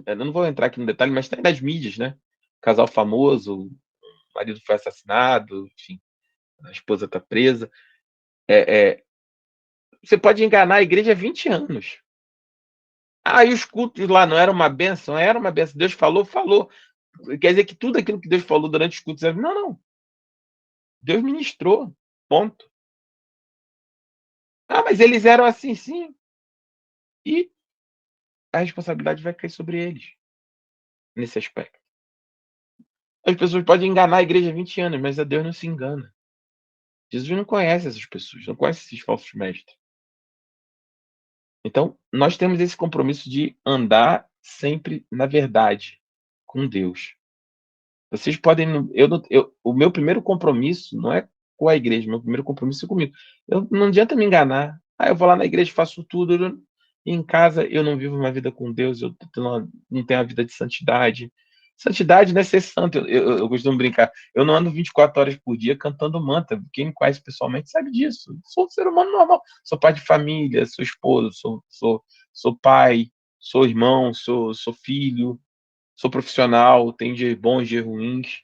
A: Eu não vou entrar aqui no detalhe, mas tem das mídias, né? Casal famoso, o marido foi assassinado, enfim, a esposa está presa. Você pode enganar a igreja há 20 anos. E os cultos lá não era uma bênção? Era uma bênção. Deus falou, falou. Quer dizer que tudo aquilo que Deus falou durante os cultos... Não. Deus ministrou. Ponto. Mas eles eram assim, sim. E a responsabilidade vai cair sobre eles. Nesse aspecto. As pessoas podem enganar a igreja há 20 anos, mas a Deus não se engana. Jesus não conhece essas pessoas, não conhece esses falsos mestres. Então, nós temos esse compromisso de andar sempre na verdade com Deus. Vocês podem... o meu primeiro compromisso não é com a igreja, meu primeiro compromisso é comigo. Não adianta me enganar. Eu vou lá na igreja, faço tudo, e em casa eu não vivo uma vida com Deus, eu não tenho uma vida de santidade. Santidade não é ser santo. Eu costumo brincar. Eu não ando 24 horas por dia cantando mantra. Quem me conhece pessoalmente sabe disso. Sou um ser humano normal. Sou pai de família, sou esposo, sou pai, sou irmão, sou filho, sou profissional, tenho dias bons, dias ruins.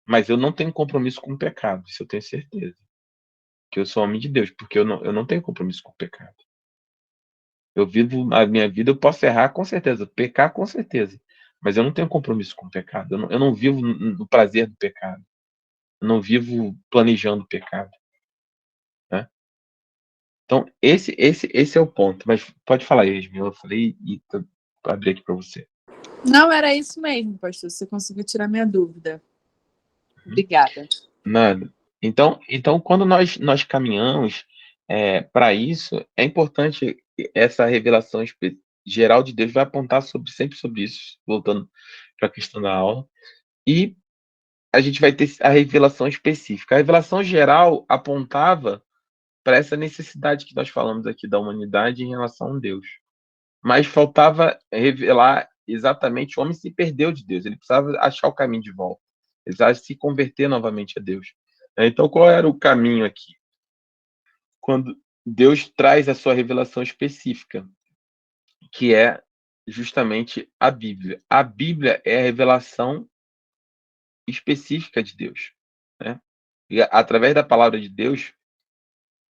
A: Mas eu não tenho compromisso com o pecado. Isso eu tenho certeza. Que eu sou homem de Deus, porque eu não tenho compromisso com o pecado. Eu vivo a minha vida, eu posso errar com certeza, pecar com certeza, mas eu não tenho compromisso com o pecado. Eu não vivo no prazer do pecado. Eu não vivo planejando o pecado, né? Então, esse é o ponto. Mas pode falar, Yasmin. Eu falei e abri aqui para você.
F: Não, era isso mesmo, pastor. Você conseguiu tirar minha dúvida. Obrigada.
A: Nada. Então quando nós caminhamos para isso, é importante essa revelação geral de Deus vai apontar sempre sobre isso, voltando para a questão da aula, e a gente vai ter a revelação específica. A revelação geral apontava para essa necessidade que nós falamos aqui da humanidade em relação a Deus. Mas faltava revelar exatamente o homem se perdeu de Deus, ele precisava achar o caminho de volta, ele precisava se converter novamente a Deus. Então, qual era o caminho aqui? Quando Deus traz a sua revelação específica, que é justamente a Bíblia. A Bíblia é a revelação específica de Deus, né? E através da palavra de Deus,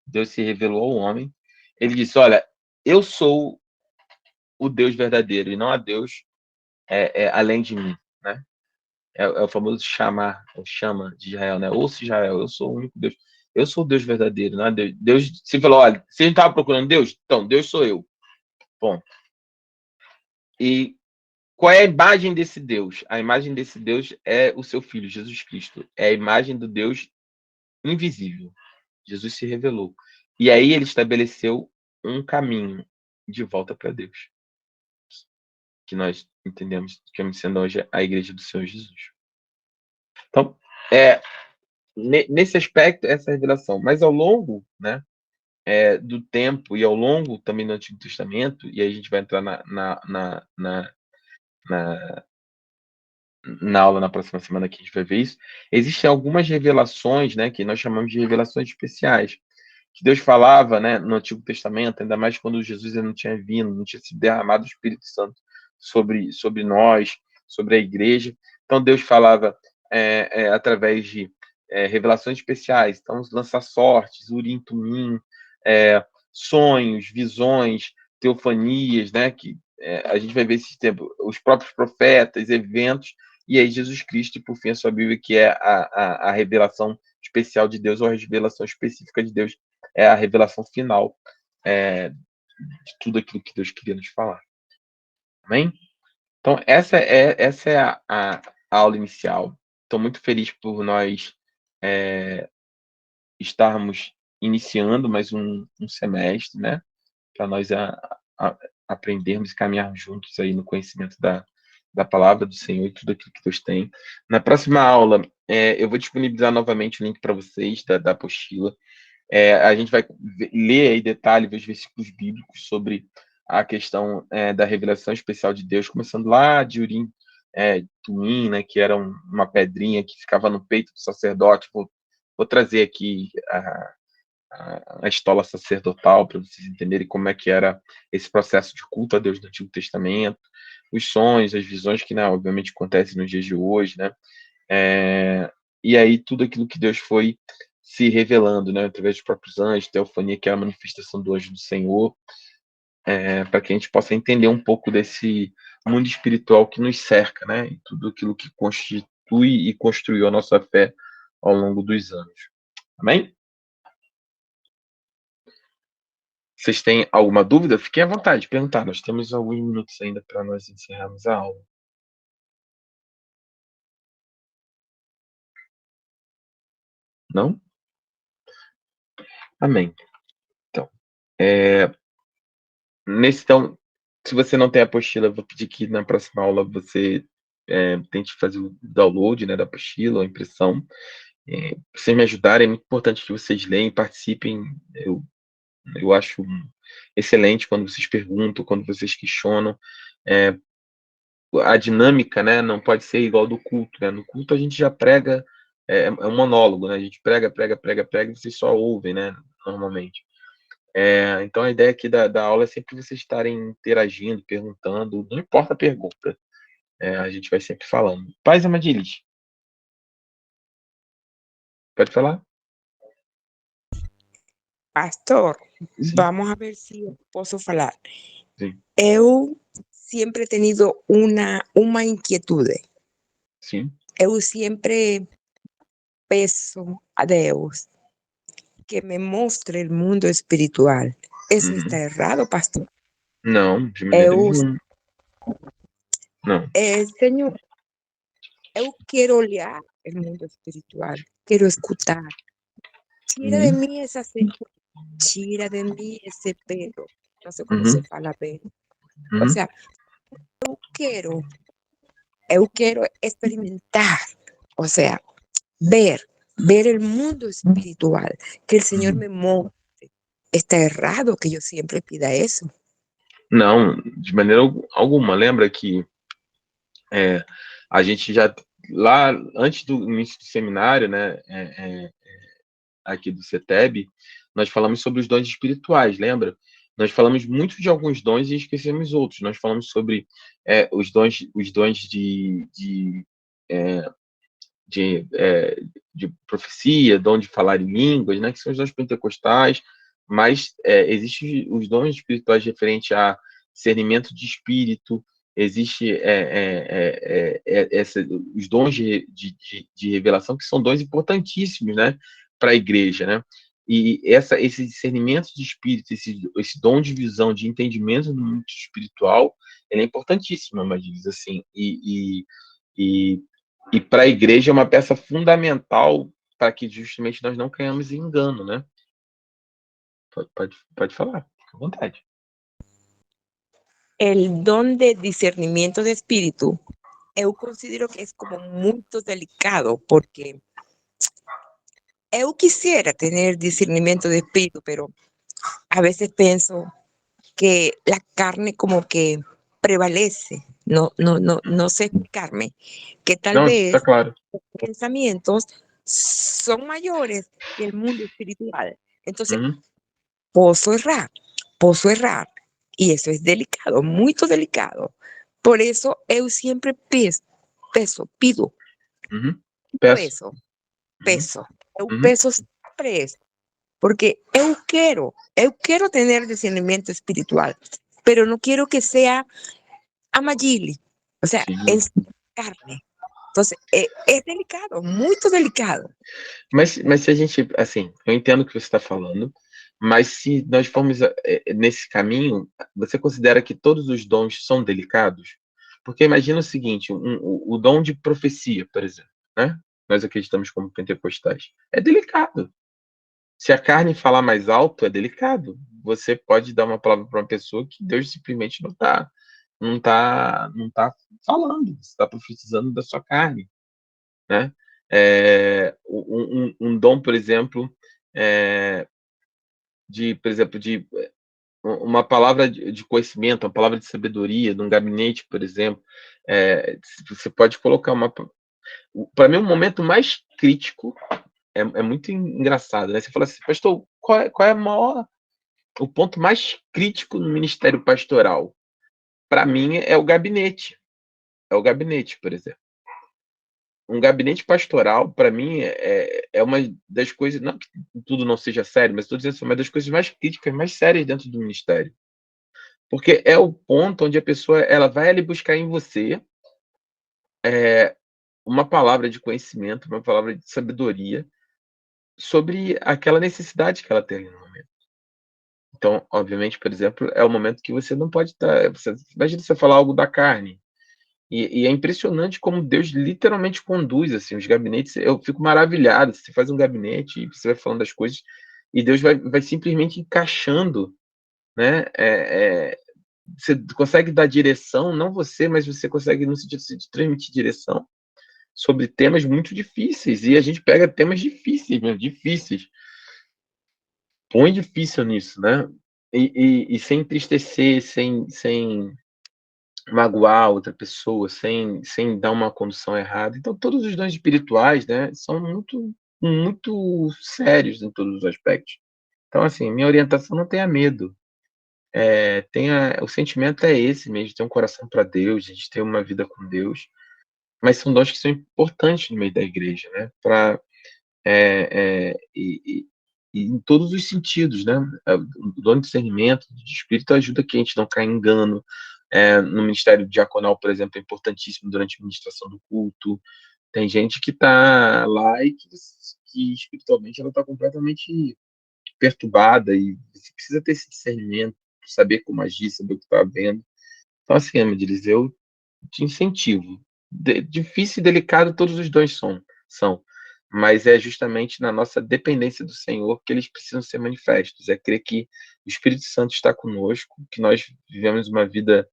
A: Deus se revelou ao homem. Ele disse: olha, eu sou o Deus verdadeiro e não há Deus além de mim, né? É o famoso chamar, o chama de Israel, né? Ouça Israel, eu sou o único Deus. Eu sou o Deus verdadeiro, não é Deus. Deus se falou: olha, você estava procurando Deus? Então, Deus sou eu. Bom. E qual é a imagem desse Deus? A imagem desse Deus é o seu Filho, Jesus Cristo. É a imagem do Deus invisível. Jesus se revelou. E aí ele estabeleceu um caminho de volta para Deus, que nós entendemos que é sendo hoje a Igreja do Senhor Jesus. Então, nesse aspecto, essa revelação. Mas ao longo, né, do tempo e ao longo também do Antigo Testamento, e aí a gente vai entrar na aula na próxima semana que a gente vai ver isso, existem algumas revelações, né, que nós chamamos de revelações especiais, que Deus falava, né, no Antigo Testamento, ainda mais quando Jesus ainda não tinha vindo, não tinha sido derramado o Espírito Santo sobre nós, sobre a igreja. Então Deus falava através de revelações especiais, então os lança-sortes, Urim, Tumim, sonhos, visões, teofanias, né, que a gente vai ver esse tempo, os próprios profetas, eventos, e aí Jesus Cristo, e por fim a sua Bíblia, que é a revelação especial de Deus, ou a revelação específica de Deus, é a revelação final de tudo aquilo que Deus queria nos falar. Amém? Então, essa é a aula inicial. Estou muito feliz por nós estarmos iniciando mais um semestre, né? Para nós aprendermos e caminharmos juntos aí no conhecimento da palavra do Senhor e tudo aquilo que Deus tem. Na próxima aula, eu vou disponibilizar novamente o link para vocês da apostila. A gente vai ler aí detalhe, ver os versículos bíblicos sobre a questão da revelação especial de Deus, começando lá de Urim, Tumim, né, que era uma pedrinha que ficava no peito do sacerdote. Vou trazer aqui a estola sacerdotal para vocês entenderem como é que era esse processo de culto a Deus no Antigo Testamento, os sonhos, as visões que, né, obviamente acontecem nos dias de hoje, né? E aí tudo aquilo que Deus foi se revelando, né, através dos próprios anjos, teofania, que é a manifestação do anjo do Senhor, para que a gente possa entender um pouco desse mundo espiritual que nos cerca, né, e tudo aquilo que constitui e construiu a nossa fé ao longo dos anos. Amém? Vocês têm alguma dúvida? Fiquem à vontade de perguntar. Nós temos alguns minutos ainda para nós encerrarmos a aula. Não? Amém. Então, então, se você não tem a apostila, eu vou pedir que na próxima aula você tente fazer o download, né, da apostila, a impressão. Para vocês me ajudarem, é muito importante que vocês leem, participem. Eu acho excelente quando vocês perguntam, quando vocês questionam, a dinâmica, né, não pode ser igual do culto, né? No culto a gente já prega, é um monólogo, né? A gente prega, e vocês só ouvem, né, normalmente. Então a ideia aqui da aula é sempre vocês estarem interagindo, perguntando, não importa a pergunta, a gente vai sempre falando. Paz Amadilis, pode falar?
G: Pastor,
A: Sim.
G: vamos a ver se eu posso falar.
A: Sim.
G: Eu sempre he tenido uma inquietude.
A: Sim.
G: Eu sempre peço a Deus que me mostre o mundo espiritual. Isso está errado, pastor?
A: Não, de maneira nenhuma. Não.
G: Senhor, eu quero olhar o mundo espiritual, quero escutar. Tira de mim essa censura, tira de mim esse pelo. Não sei como se fala pelo. Ou seja, eu quero experimentar, ou seja, ver o mundo espiritual, que o Senhor me mostre. Está errado que eu sempre pida isso?
A: Não, de maneira alguma. Lembra que a gente já, lá antes do início do seminário, né, aqui do CETEB, nós falamos sobre os dons espirituais, lembra? Nós falamos muito de alguns dons e esquecemos outros. Nós falamos sobre os dons de profecia, dom de falar em línguas, né, que são os dons pentecostais, mas existem os dons espirituais referentes a discernimento de espírito, existe os dons de revelação, que são dons importantíssimos, né, para a igreja, né? E esse discernimento de espírito, esse dom de visão, de entendimento no mundo espiritual, ele é importantíssimo, mas diz assim, e para a igreja é uma peça fundamental para que justamente nós não caiamos em engano, né? Pode falar, fica à vontade.
G: O dom de discernimento de espírito, eu considero que é como muito delicado, porque eu quisiera ter discernimento de espírito, pero a veces penso que la carne como que prevalece. No sé explicarme, que tal
A: Não,
G: vez
A: está claro.
G: los pensamientos son mayores que el mundo espiritual. Entonces, posso errar, y eso es delicado, muy delicado. Por eso eu siempre pido
A: Peço.
G: eu peço sempre eso, porque eu quero ter discernimento espiritual, pero no quiero que sea amagile, o sea, es carne. Entonces, es delicado, muy delicado.
A: Mas se a gente, assim, eu entendo o que você está falando, mas se nós formos nesse caminho, você considera que todos os dons são delicados? Porque imagina o seguinte, o dom de profecia, por exemplo, né? Nós acreditamos como pentecostais. É delicado. Se a carne falar mais alto, é delicado. Você pode dar uma palavra para uma pessoa que Deus simplesmente não tá falando, você está profetizando da sua carne, né? Um dom, por exemplo, de uma palavra de conhecimento, uma palavra de sabedoria, num gabinete, por exemplo, você pode colocar para mim, o momento mais crítico é muito engraçado, né? Você fala assim, pastor, qual é o ponto mais crítico no ministério pastoral? Para mim, é o gabinete. É o gabinete, por exemplo. Um gabinete pastoral, para mim, é uma das coisas, não que tudo não seja sério, mas estou dizendo assim, uma das coisas mais críticas, mais sérias dentro do ministério. Porque é o ponto onde a pessoa ela vai ali buscar em você uma palavra de conhecimento, uma palavra de sabedoria sobre aquela necessidade que ela tem ali no momento. Então, obviamente, por exemplo, é o momento que você não pode estar. Imagina você falar algo da carne. E é impressionante como Deus literalmente conduz assim, os gabinetes. Eu fico maravilhado. Você faz um gabinete e você vai falando das coisas, e Deus vai simplesmente encaixando, né? Você consegue dar direção, não você, mas você consegue, no sentido de transmitir direção sobre temas muito difíceis. E a gente pega temas difíceis, mesmo, difíceis. Põe difícil nisso, né? E sem entristecer, sem magoar outra pessoa sem dar uma condução errada. Então, todos os dons espirituais, né, são muito sérios em todos os aspectos. Então, assim, minha orientação não tenha medo. O sentimento é esse mesmo, de ter um coração para Deus, de ter uma vida com Deus, mas são dons que são importantes no meio da igreja, né? E em todos os sentidos, né? O dom de discernimento, de espírito, ajuda que a gente não caia em engano. No ministério diaconal, por exemplo, é importantíssimo durante a ministração do culto. Tem gente que está lá e que espiritualmente ela está completamente perturbada e você precisa ter esse discernimento, saber como agir, saber o que está vendo. Então, assim, Amadilis, eu te incentivo. Difícil e delicado todos os dons são, mas é justamente na nossa dependência do Senhor que eles precisam ser manifestos. É crer que o Espírito Santo está conosco, que nós vivemos uma vida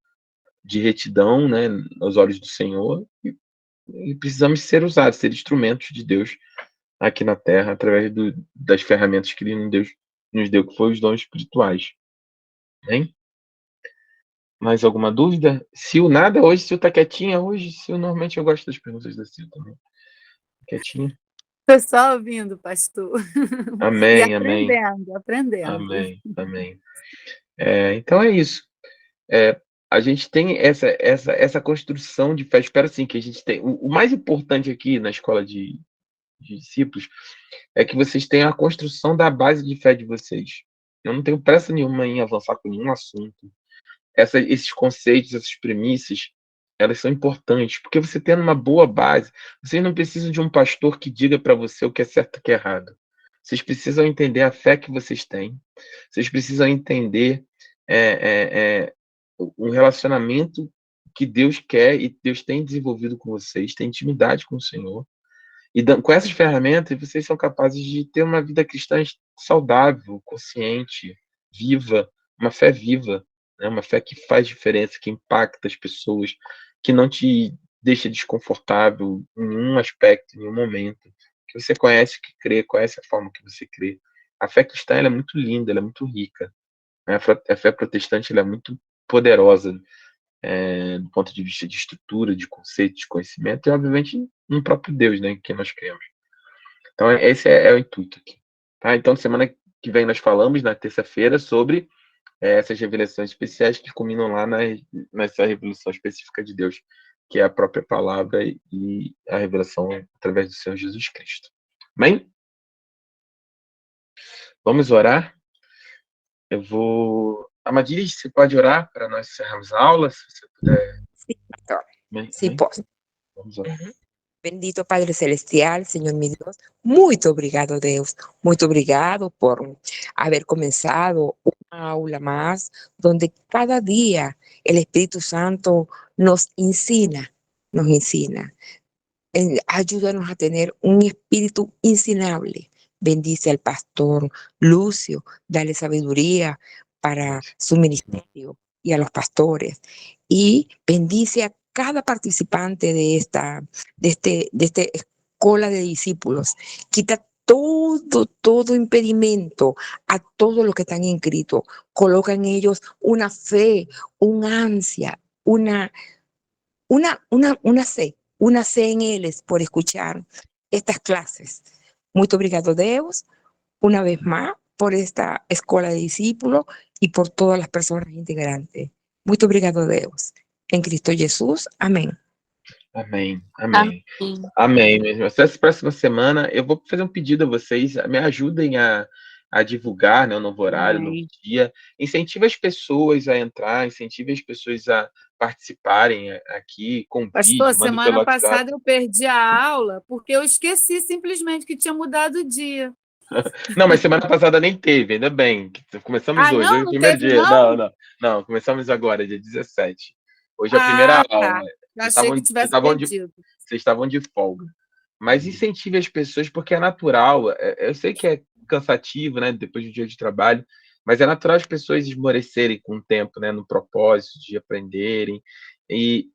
A: de retidão, né, aos olhos do Senhor, e precisamos ser usados, ser instrumentos de Deus aqui na Terra, através das ferramentas que Ele nos deu, que foram os dons espirituais. Hein? Mais alguma dúvida? Sil, nada? Hoje Sil tá quietinha? Hoje Sil, normalmente eu gosto das perguntas da Sil também. Quietinha.
F: Tô só ouvindo, pastor. E
A: Amém, amém.
F: aprendendo.
A: Amém, amém. Então é isso. A gente tem essa construção de fé. Espero assim que a gente tem. O mais importante aqui na escola de discípulos é que vocês tenham a construção da base de fé de vocês. Eu não tenho pressa nenhuma em avançar com nenhum assunto. Esses conceitos, essas premissas, elas são importantes, porque você tendo uma boa base, vocês não precisam de um pastor que diga para você o que é certo e o que é errado. Vocês precisam entender a fé que vocês têm. Vocês precisam entender um relacionamento que Deus quer e Deus tem desenvolvido com vocês, tem intimidade com o Senhor. E com essas ferramentas, vocês são capazes de ter uma vida cristã saudável, consciente, viva, uma fé viva, né? Uma fé que faz diferença, que impacta as pessoas, que não te deixa desconfortável em nenhum aspecto, em nenhum momento. Que você conhece o que crê, conhece a forma que você crê. A fé cristã ela é muito linda, ela é muito rica. Né? A fé protestante ela é muito poderosa, do ponto de vista de estrutura, de conceito, de conhecimento, e obviamente no próprio Deus, né, em quem nós cremos. Então, esse é o intuito aqui. Tá? Então, semana que vem nós falamos, na terça-feira, sobre essas revelações especiais que culminam lá nessa revelação específica de Deus, que é a própria palavra e a revelação através do Senhor Jesus Cristo. Amém? Vamos orar? Eu vou... Amadilis, você pode orar para nós encerrarmos a aula, se você puder?
G: Sí, pastor.
A: Amém?
G: Sí, pues.
A: Vamos orar.
G: Bendito Padre Celestial, Señor mi Dios, muito obrigado, Deus. Muito obrigado por haber comenzado una aula más, donde cada día el Espíritu Santo nos ensina. Ayúdanos a tener un espíritu incinable. Bendice al pastor Lucio, dale sabiduría para su ministerio y a los pastores. Y bendice a cada participante de esta escuela de discípulos. Quita todo impedimento a todos los que están inscritos. Coloca en ellos una fe, una ansia, una sé en eles por escuchar estas clases. Muito obrigado, Deus, una vez más, por esta escuela de discípulos y por todas las personas integrantes. Muito obrigado, Deus. Em Cristo Jesus, amém.
A: Amém, amém. Amém mesmo. Essa próxima semana eu vou fazer um pedido a vocês, me ajudem a divulgar, né, o novo horário, o novo dia. Incentive as pessoas a entrar, incentive as pessoas a participarem aqui com vídeo,
F: Pastor, semana passada eu perdi a aula porque eu esqueci simplesmente que tinha mudado o dia.
A: Não, mas semana passada nem teve, ainda bem. Começamos hoje, hoje é o primeiro dia. Não, começamos agora, dia 17. Hoje é a primeira aula.
F: Achei que tivesse perdido.
A: Vocês estavam de folga. Mas incentive as pessoas, porque é natural. Eu sei que é cansativo, né, depois do dia de trabalho, mas é natural as pessoas esmorecerem com o tempo, né, no propósito de aprenderem. E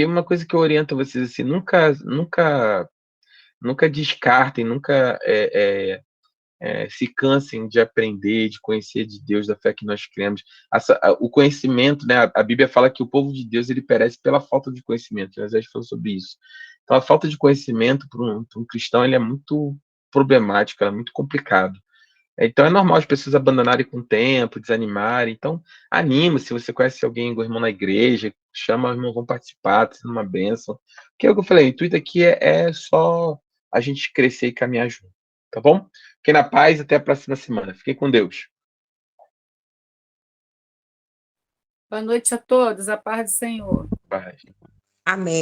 A: uma coisa que eu oriento a vocês, assim, nunca descartem, nunca se cansem de aprender, de conhecer de Deus, da fé que nós cremos. O conhecimento, né? A Bíblia fala que o povo de Deus ele perece pela falta de conhecimento. Nós já falamos sobre isso. Então, a falta de conhecimento para um cristão ele é muito problemático, é muito complicado. Então, é normal as pessoas abandonarem com o tempo, desanimarem. Então, anima, se você conhece alguém, um irmão na igreja, chama o irmão, vão participar, tá sendo uma bênção. Que é o que eu falei, o intuito aqui é só a gente crescer e caminhar junto, tá bom? Fiquem na paz, até a próxima semana. Fiquem com Deus.
H: Boa noite a todos, a paz do Senhor.
A: Paz.
G: Amém.